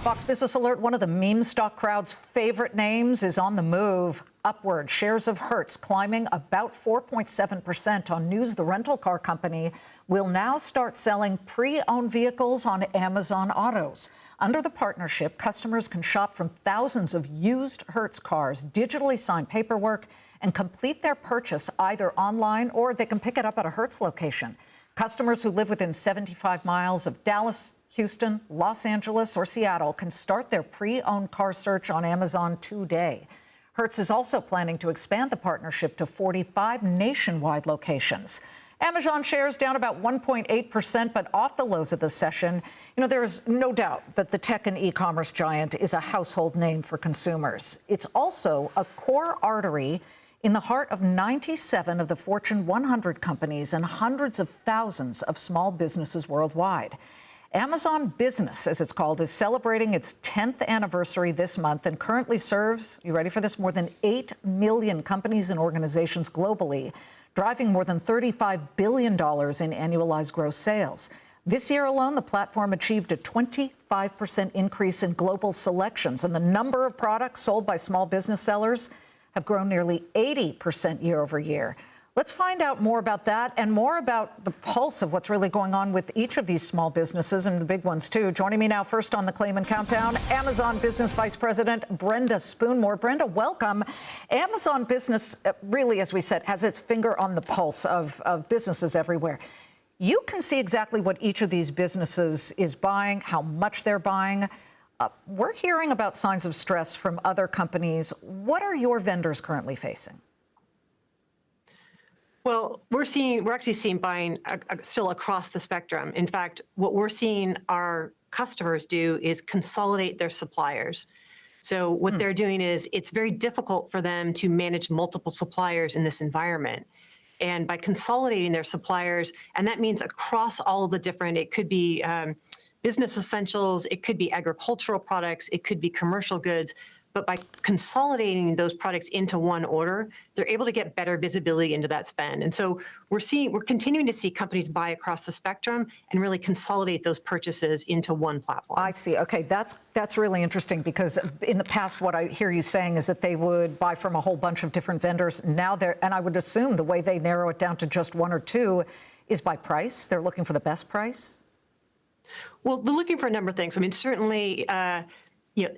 Fox Business Alert, one of the meme stock crowd's favorite names, is on the move upward. Shares of Hertz climbing about 4.7% on news the rental car company will now start selling pre-owned vehicles on Amazon Autos. Under the partnership, customers can shop from thousands of used Hertz cars, digitally sign paperwork, and complete their purchase either online or they can pick it up at a Hertz location. Customers who live within 75 miles of Dallas, Houston, Los Angeles, or Seattle can start their pre-owned car search on Amazon today. Hertz is also planning to expand the partnership to 45 nationwide locations. Amazon shares down about 1.8%, but off the lows of the session. You know, there is no doubt that the tech and e-commerce giant is a household name for consumers. It's also a core artery in the heart of 97 of the Fortune 100 companies and hundreds of thousands of small businesses worldwide. Amazon Business, as it's called, is celebrating its 10th anniversary this month and currently serves, you ready for this, more than 8 million companies and organizations globally, driving more than $35 billion in annualized gross sales. This year alone, the platform achieved a 25% increase in global selections, and the number of products sold by small business sellers have grown nearly 80% year over year. Let's find out more about that and more about the pulse of what's really going on with each of these small businesses and the big ones, too. Joining me now first on the Claim and Countdown, Amazon Business Vice President Brenda Spoonmore. Brenda, welcome. Amazon Business, really, as we said, has its finger on the pulse of businesses everywhere. You can see exactly what each of these businesses is buying, how much they're buying. We're hearing about signs of stress from other companies. What are your vendors currently facing? Well, we're actually seeing buying still across the spectrum. In fact, what we're seeing our customers do is consolidate their suppliers. So what they're doing is it's very difficult for them to manage multiple suppliers in this environment. And by consolidating their suppliers, and that means across all of the different, it could be business essentials, it could be agricultural products, it could be commercial goods. But by consolidating those products into one order, they're able to get better visibility into that spend. And so we're continuing to see companies buy across the spectrum and really consolidate those purchases into one platform. I see. Okay, that's really interesting, because in the past, what I hear you saying is that they would buy from a whole bunch of different vendors. Now and I would assume the way they narrow it down to just one or two is by price. They're looking for the best price. Well, they're looking for a number of things. I mean, certainly,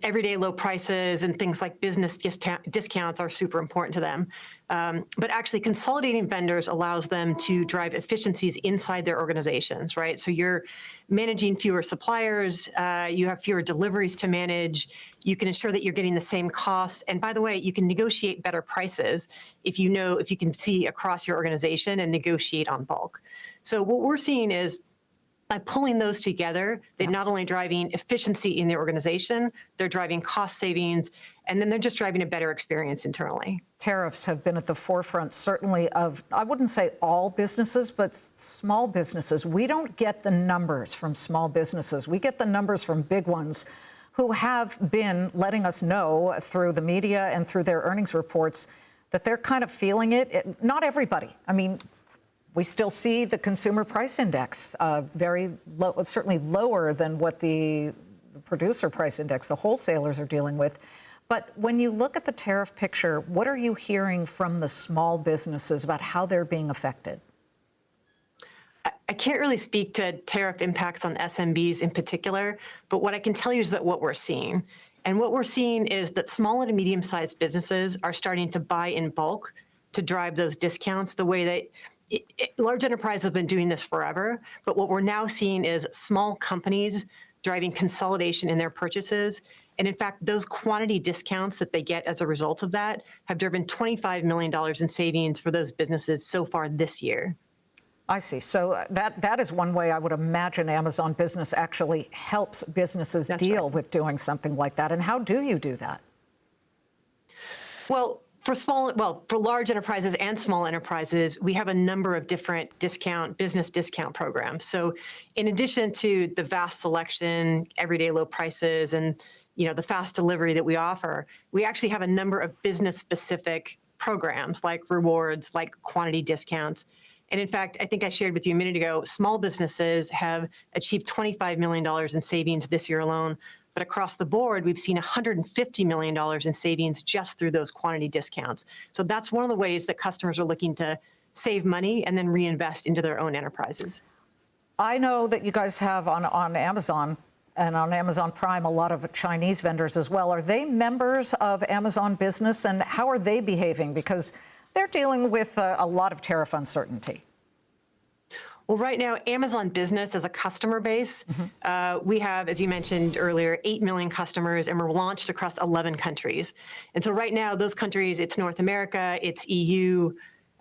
everyday low prices and things like business discounts are super important to them. But actually, consolidating vendors allows them to drive efficiencies inside their organizations, right? So you're managing fewer suppliers, you have fewer deliveries to manage, you can ensure that you're getting the same costs. And by the way, you can negotiate better prices if you can see across your organization and negotiate on bulk. So what we're seeing is, by pulling those together, they're not only driving efficiency in their organization, they're driving cost savings, and then they're just driving a better experience internally. Tariffs have been at the forefront, certainly, of, I wouldn't say all businesses, but small businesses. We don't get the numbers from small businesses. We get the numbers from big ones who have been letting us know through the media and through their earnings reports that they're kind of feeling it. Not everybody. I mean, we still see the consumer price index very low, certainly lower than what the producer price index, the wholesalers, are dealing with. But when you look at the tariff picture, what are you hearing from the small businesses about how they're being affected? I can't really speak to tariff impacts on SMBs in particular, but what I can tell you is that what we're seeing. And what we're seeing is that small and medium-sized businesses are starting to buy in bulk to drive those discounts the way that large enterprises have been doing this forever, but what we're now seeing is small companies driving consolidation in their purchases. And in fact, those quantity discounts that they get as a result of that have driven $25 million in savings for those businesses so far this year. I see. So that is one way I would imagine Amazon Business actually helps businesses deal with doing something like that. And how do you do that? Well, for large enterprises and small enterprises, we have a number of different business discount programs. So in addition to the vast selection, everyday low prices, and the fast delivery that we offer, we actually have a number of business-specific programs like rewards, like quantity discounts. And in fact, I think I shared with you a minute ago, small businesses have achieved $25 million in savings this year alone but across the board, we've seen $150 million in savings just through those quantity discounts. So that's one of the ways that customers are looking to save money and then reinvest into their own enterprises. I know that you guys have on Amazon and on Amazon Prime a lot of Chinese vendors as well. Are they members of Amazon Business, and how are they behaving? Because they're dealing with a lot of tariff uncertainty. Well, right now, Amazon Business as a customer base, we have, as you mentioned earlier, 8 million customers, and we're launched across 11 countries. And so right now, those countries, it's North America, it's EU,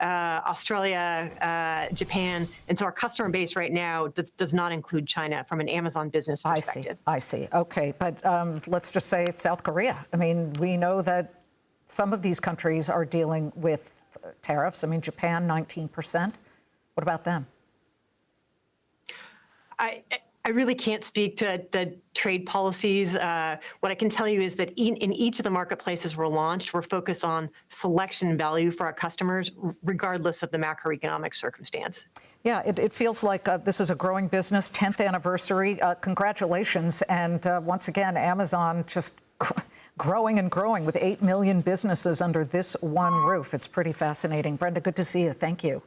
Australia, Japan. And so our customer base right now does not include China from an Amazon Business perspective. I see. Okay. But let's just say it's South Korea. I mean, we know that some of these countries are dealing with tariffs. I mean, Japan, 19%. What about them? I really can't speak to the trade policies. What I can tell you is that in each of the marketplaces we're launched, we're focused on selection value for our customers, regardless of the macroeconomic circumstance. Yeah, it feels like this is a growing business, 10th anniversary. Congratulations. And once again, Amazon just growing and growing with 8 million businesses under this one roof. It's pretty fascinating. Brenda, good to see you. Thank you.